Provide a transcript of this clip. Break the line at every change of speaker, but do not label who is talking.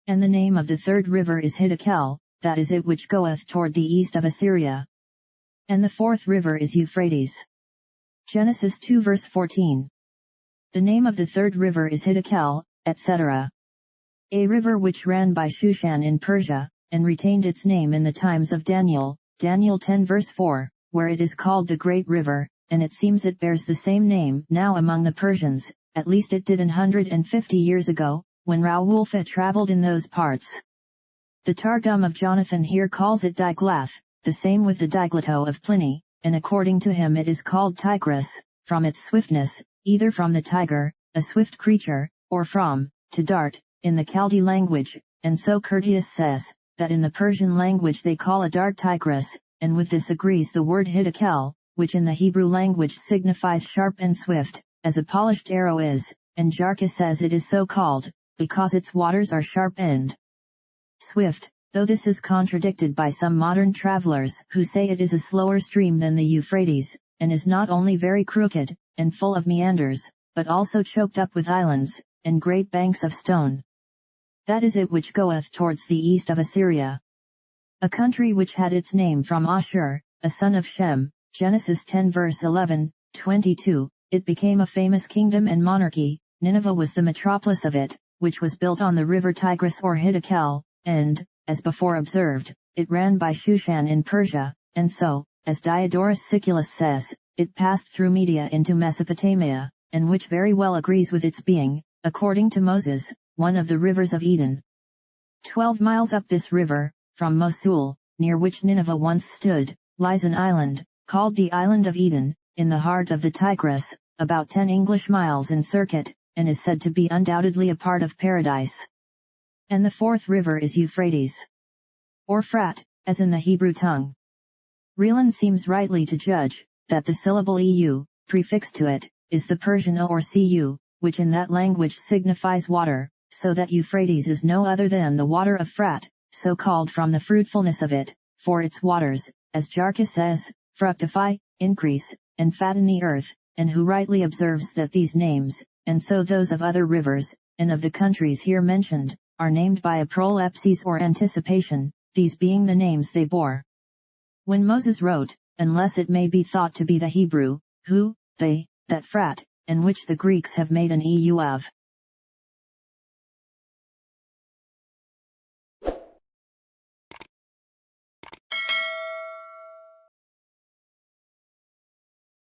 And the name of the third river is Hiddekel, that is it which goeth toward the east of Assyria. And the fourth river is Euphrates. Genesis 2 verse 14. The name of the third river is Hiddekel, etc. A river which ran by Shushan in Persia, and retained its name in the times of Daniel, Daniel 10 verse 4, where it is called the Great River, and it seems it bears the same name now among the Persians, at least it did 150 years ago, when Raulfa traveled in those parts. The Targum of Jonathan here calls it Diglath, the same with the Diglato of Pliny, and according to him it is called Tigris, from its swiftness, either from the tiger, a swift creature, or from, to dart, in the Chaldee language, and so Curtius says, that in the Persian language they call a dart Tigris, and with this agrees the word Hiddekel, which in the Hebrew language signifies sharp and swift, as a polished arrow is, and Jarka says it is so called, because its waters are sharp and swift, though this is contradicted by some modern travelers who say it is a slower stream than the Euphrates, and is not only very crooked, and full of meanders, but also choked up with islands, and great banks of stone. That is it which goeth towards the east of Assyria. A country which had its name from Ashur, a son of Shem, Genesis 10 verse 11, 22, it became a famous kingdom and monarchy. Nineveh was the metropolis of it, which was built on the river Tigris or Hiddekel, and, as before observed, it ran by Shushan in Persia, and so, as Diodorus Siculus says, it passed through Media into Mesopotamia, and which very well agrees with its being, according to Moses, one of the rivers of Eden. 12 miles up this river, from Mosul, near which Nineveh once stood, lies an island, called the Island of Eden, in the heart of the Tigris, about 10 English miles in circuit, and is said to be undoubtedly a part of paradise. And the fourth river is Euphrates, or Frat, as in the Hebrew tongue. Relan seems rightly to judge, that the syllable eu, prefixed to it, is the Persian or cu, which in that language signifies water, so that Euphrates is no other than the water of Frat, so called from the fruitfulness of it, for its waters, as Jarka says, fructify, increase, and fatten the earth, and who rightly observes that these names, and so those of other rivers, and of the countries here mentioned, are named by a prolepsis or anticipation, these being the names they bore when Moses wrote, unless it may be thought to be the Hebrew, who, they, that Frat, and which the Greeks have made an eu of.